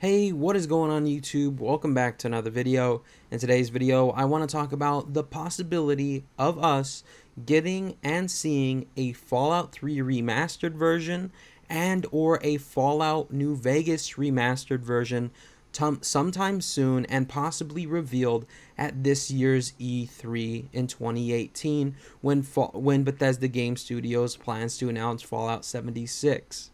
Hey, what is going on YouTube? Welcome back to another video. In today's video, I want to talk about the possibility of us getting and seeing a Fallout 3 remastered version and or a Fallout New Vegas remastered version sometime soon and possibly revealed at this year's E3 in 2018 when Bethesda Game Studios plans to announce Fallout 76.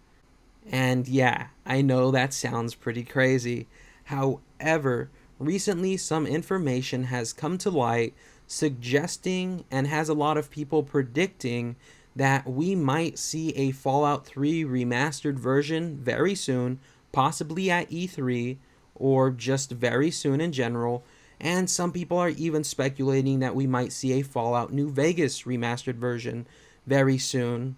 And yeah, I know that sounds pretty crazy. However, recently some information has come to light suggesting and has a lot of people predicting that we might see a Fallout 3 remastered version very soon, possibly at E3 or just very soon in general. And some people are even speculating that we might see a Fallout New Vegas remastered version very soon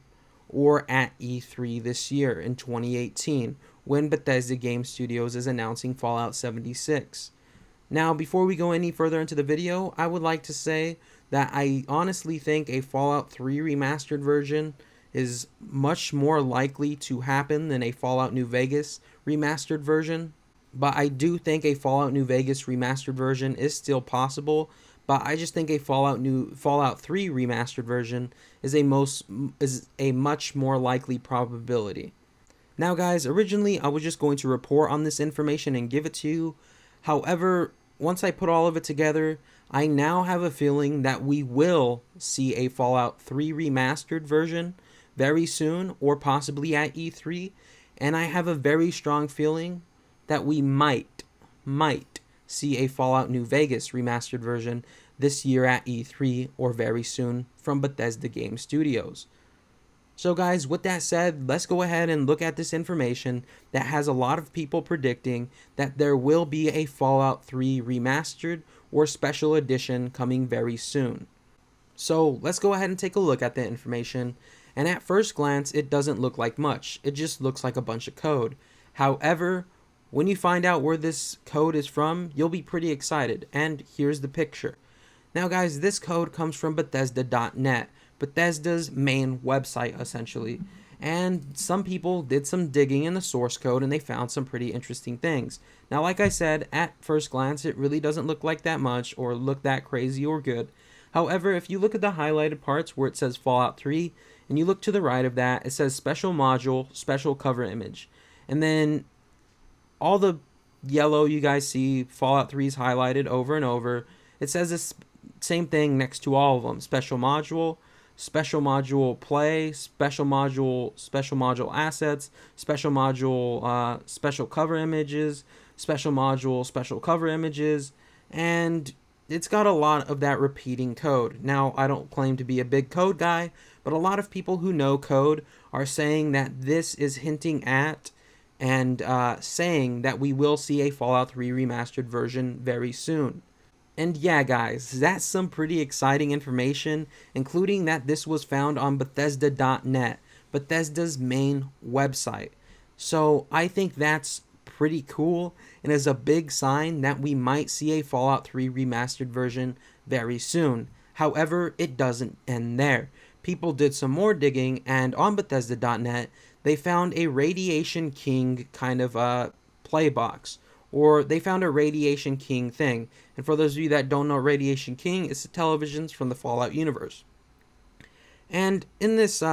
or at E3 this year in 2018 when Bethesda Game Studios is announcing Fallout 76. Now, before we go any further into the video, I would like to say that I honestly think a Fallout 3 remastered version is much more likely to happen than a Fallout New Vegas remastered version. But I do think a Fallout New Vegas remastered version is still possible. But I just think a Fallout 3 remastered version is a much more likely probability. Now guys, originally I was just going to report on this information and give it to you. However, once I put all of it together, I now have a feeling that we will see a Fallout 3 remastered version very soon or possibly at E3, and I have a very strong feeling that we might see a Fallout New Vegas remastered version this year at E3 or very soon from Bethesda Game Studios. So guys, with that said, let's go ahead and look at this information that has a lot of people predicting that there will be a Fallout 3 remastered or special edition coming very soon. So let's go ahead and take a look at the information, and at first glance it doesn't look like much, it just looks like a bunch of code. However, when you find out where this code is from, you'll be pretty excited, and here's the picture. Now guys, this code comes from Bethesda.net, Bethesda's main website essentially, and some people did some digging in the source code and they found some pretty interesting things. Now like I said, at first glance it really doesn't look like that much or look that crazy or good. However, if you look at the highlighted parts where it says Fallout 3, and you look to the right of that, it says special module, special cover image. And then all the yellow you guys see, Fallout 3 is highlighted over and over. It says this same thing next to all of them. Special module play, special module assets, special module special cover images, special module special cover images, and it's got a lot of that repeating code. Now, I don't claim to be a big code guy, but a lot of people who know code are saying that this is hinting at and saying that we will see a Fallout 3 remastered version very soon. And yeah guys, that's some pretty exciting information, including that this was found on Bethesda.net, Bethesda's main website. So I think that's pretty cool and is a big sign that we might see a Fallout 3 remastered version very soon. However, it doesn't end there. People did some more digging, and on Bethesda.net, they found a Radiation King kind of play box, or they found a Radiation King thing. And for those of you that don't know, Radiation King is the televisions from the Fallout universe. And in this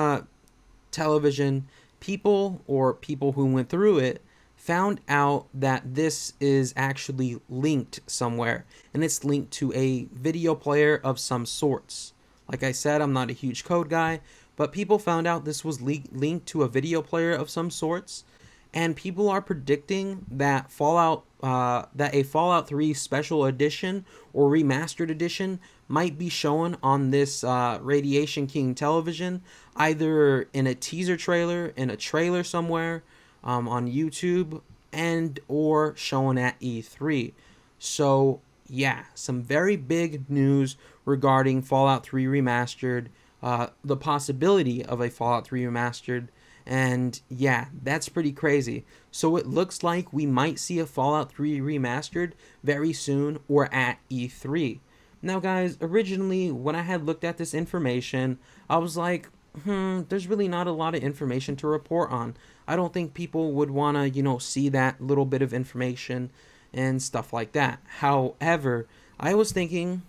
television, people who went through it found out that this is actually linked somewhere, and it's linked to a video player of some sorts. Like I said, I'm not a huge code guy, but people found out this was linked to a video player of some sorts, and people are predicting that a Fallout 3 special edition or remastered edition might be shown on this Radiation King television, either in a teaser trailer, in a trailer somewhere, on YouTube, and or shown at E3. So yeah, some very big news regarding Fallout 3 remastered, the possibility of a Fallout 3 remastered, and yeah, that's pretty crazy. So it looks like we might see a Fallout 3 remastered very soon or at E3. Now guys, originally when I had looked at this information, I was like, there's really not a lot of information to report on. I don't think people would want to, see that little bit of information and stuff like that. However, I was thinking,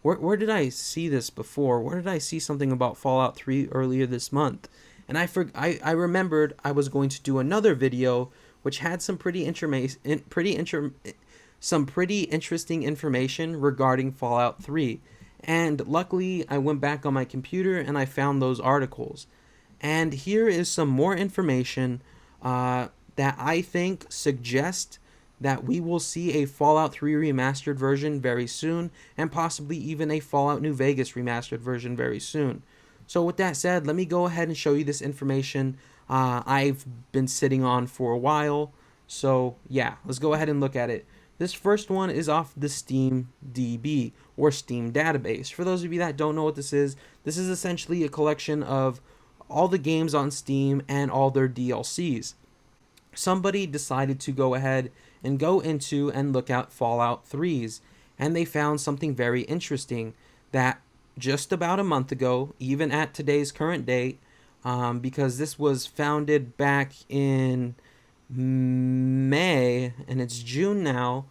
where did I see this before? Where did I see something about Fallout 3 earlier this month? And I remembered I was going to do another video which had some some pretty interesting information regarding Fallout 3. And luckily, I went back on my computer and I found those articles. And here is some more information that I think suggest that we will see a Fallout 3 remastered version very soon, and possibly even a Fallout New Vegas remastered version very soon. So with that said, let me go ahead and show you this information I've been sitting on for a while. So yeah, let's go ahead and look at it. This first one is off the Steam DB, or Steam database. For those of you that don't know what this is essentially a collection of all the games on Steam and all their DLCs. Somebody decided to go ahead and go into and look at Fallout 3's, and they found something very interesting that just about a month ago, even at today's current date, because this was founded back in May and it's June now,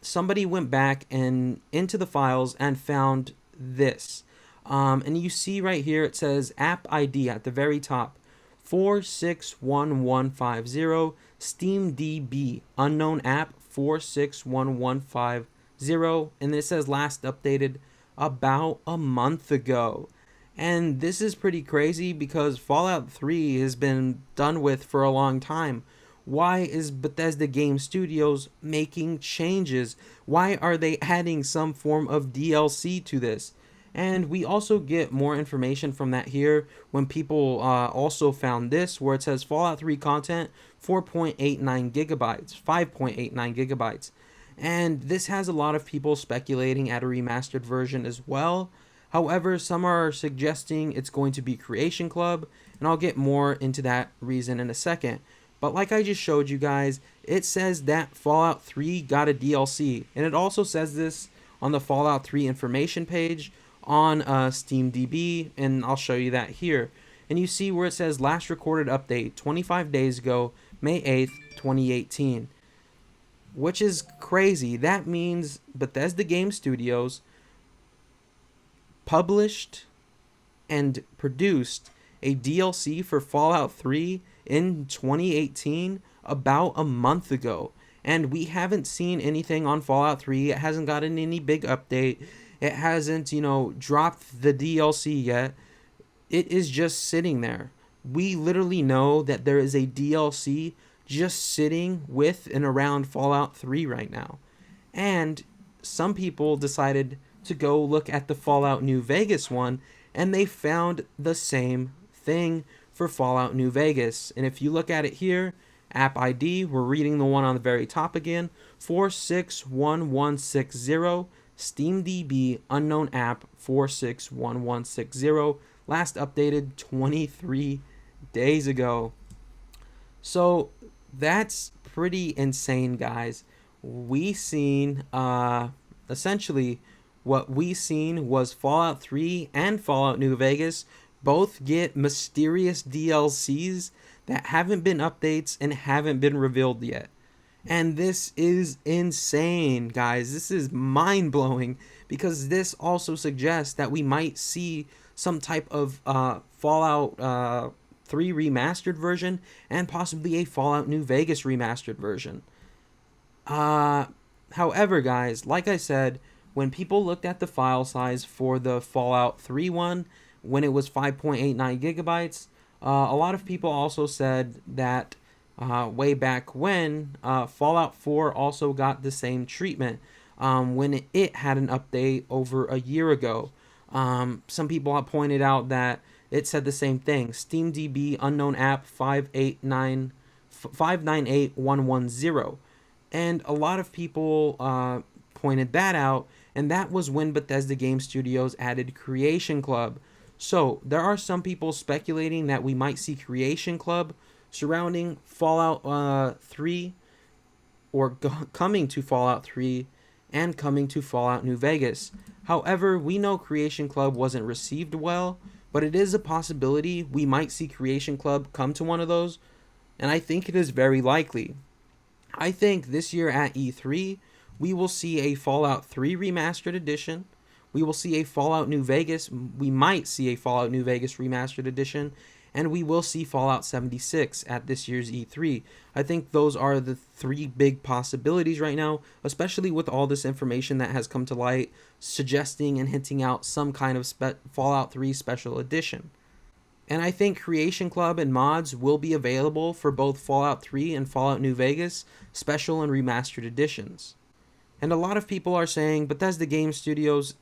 somebody went back and into the files and found this. And you see right here it says app ID at the very top, 461150, SteamDB, unknown app 461150, and it says last updated about a month ago. And this is pretty crazy because Fallout 3 has been done with for a long time. Why is Bethesda Game Studios making changes? Why are they adding some form of DLC to this? And we also get more information from that here when people also found this, where it says Fallout 3 content 4.89 gigabytes, 5.89 gigabytes. And this has a lot of people speculating at a remastered version as well. However, some are suggesting it's going to be Creation Club, and I'll get more into that reason in a second. But like I just showed you guys, it says that Fallout 3 got a DLC, and it also says this on the Fallout 3 information page on SteamDB, and I'll show you that here. And you see where it says last recorded update 25 days ago, May 8th, 2018. Which is crazy. That means Bethesda Game Studios published and produced a DLC for Fallout 3 in 2018 about a month ago. And we haven't seen anything on Fallout 3. It hasn't gotten any big update. It hasn't, dropped the DLC yet. It is just sitting there. We literally know that there is a DLC just sitting with and around Fallout 3 right now. And some people decided to go look at the Fallout New Vegas one, and they found the same thing for Fallout New Vegas. And if you look at it here, app ID, we're reading the one on the very top again, 461160, SteamDB, unknown app 461160, last updated 23 days ago. So that's pretty insane, guys. We seen essentially what we seen was Fallout 3 and Fallout New Vegas both get mysterious DLCs that haven't been updates and haven't been revealed yet. And this is insane, guys. This is mind-blowing because this also suggests that we might see some type of Fallout 3 remastered version and possibly a Fallout New Vegas remastered version. However, guys, like I said, when people looked at the file size for the Fallout 3 one, when it was 5.89 gigabytes, a lot of people also said that way back when Fallout 4 also got the same treatment when it had an update over a year ago. Some people have pointed out that it said the same thing. SteamDB unknown app 598110. And a lot of people pointed that out, and that was when Bethesda Game Studios added Creation Club. So there are some people speculating that we might see Creation Club surrounding Fallout 3 or coming to Fallout 3 and coming to Fallout New Vegas. However, we know Creation Club wasn't received well but it is a possibility we might see Creation Club come to one of those, and I think it is very likely. I think this year at E3, we will see a Fallout 3 Remastered Edition. We will see a Fallout New Vegas. We might see a Fallout New Vegas Remastered Edition. And we will see Fallout 76 at this year's E3. I think those are the three big possibilities right now, especially with all this information that has come to light, suggesting and hinting out some kind of Fallout 3 special edition. And I think Creation Club and mods will be available for both Fallout 3 and Fallout New Vegas special and remastered editions. And a lot of people are saying Bethesda Game Studios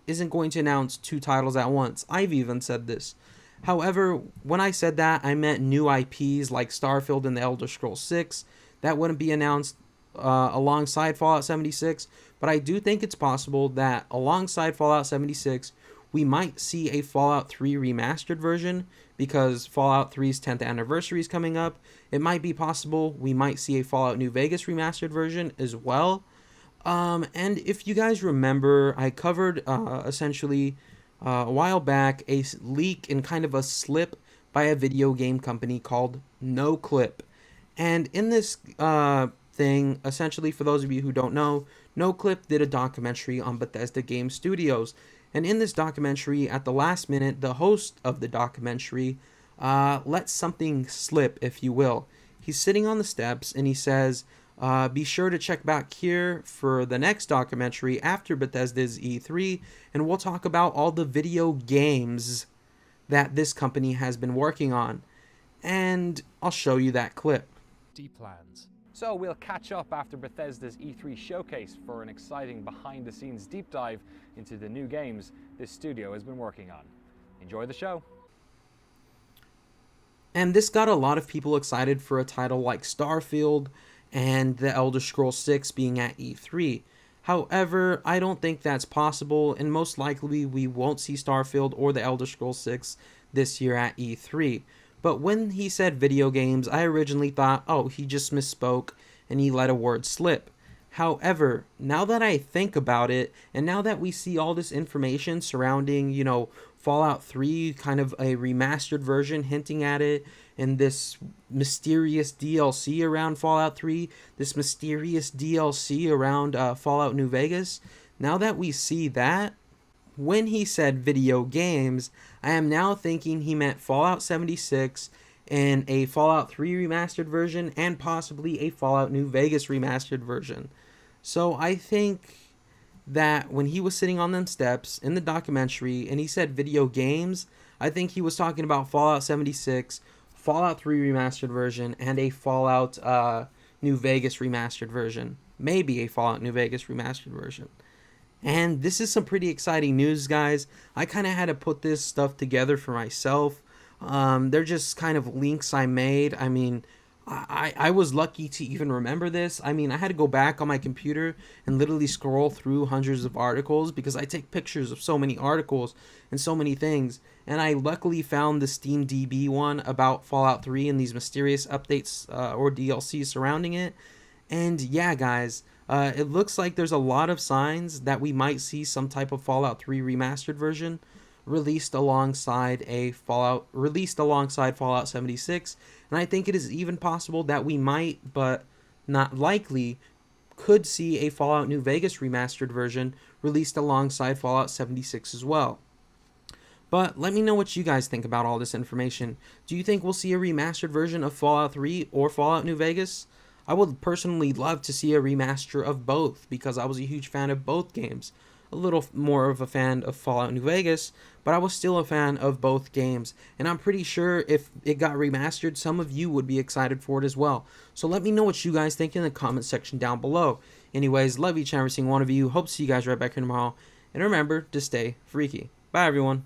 isn't going to announce 2 titles at once. I've even said this. However, when I said that, I meant new IPs like Starfield and The Elder Scrolls 6 that wouldn't be announced alongside Fallout 76, but I do think it's possible that alongside Fallout 76, we might see a Fallout 3 remastered version because Fallout 3's 10th anniversary is coming up. It might be possible we might see a Fallout New Vegas remastered version as well. And if you guys remember, I covered essentially a while back a leak and kind of a slip by a video game company called NoClip. And in this thing, essentially for those of you who don't know, NoClip did a documentary on Bethesda Game Studios. And in this documentary, at the last minute, the host of the documentary lets something slip, if you will. He's sitting on the steps and he says, be sure to check back here for the next documentary after Bethesda's E3, and we'll talk about all the video games that this company has been working on. And I'll show you that clip. Plans. So we'll catch up after Bethesda's E3 showcase for an exciting behind-the-scenes deep dive into the new games this studio has been working on. Enjoy the show. And this got a lot of people excited for a title like Starfield and The Elder Scrolls 6 being at E3. However, I don't think that's possible, and most likely we won't see Starfield or The Elder Scrolls 6 this year at E3. But when he said video games, I originally thought, oh, he just misspoke and he let a word slip. However, now that I think about it, and now that we see all this information surrounding, Fallout 3, kind of a remastered version hinting at it, and this mysterious DLC around Fallout 3, this mysterious DLC around Fallout New Vegas, now that we see that, when he said video games, I am now thinking he meant Fallout 76 and a Fallout 3 remastered version and possibly a Fallout New Vegas remastered version. So I think that when he was sitting on them steps in the documentary and he said video games, I think he was talking about Fallout 76, Fallout 3 remastered version, and a Fallout New Vegas remastered version. Maybe a Fallout New Vegas remastered version. And this is some pretty exciting news, guys. I kind of had to put this stuff together for myself. They're just kind of links I made. I mean, I was lucky to even remember this. I mean, I had to go back on my computer and literally scroll through hundreds of articles because I take pictures of so many articles and so many things. And I luckily found the SteamDB one about Fallout 3 and these mysterious updates or DLC surrounding it. And yeah, guys, it looks like there's a lot of signs that we might see some type of Fallout 3 remastered version released alongside Fallout 76, and I think it is even possible that we might, but not likely, could see a Fallout New Vegas remastered version released alongside Fallout 76 as well. But let me know what you guys think about all this information. Do you think we'll see a remastered version of Fallout 3 or Fallout New Vegas? I would personally love to see a remaster of both because I was a huge fan of both games. A little more of a fan of Fallout New Vegas, but I was still a fan of both games. And I'm pretty sure if it got remastered, some of you would be excited for it as well. So let me know what you guys think in the comment section down below. Anyways, love each and every single one of you. Hope to see you guys right back here tomorrow. And remember to stay freaky. Bye, everyone.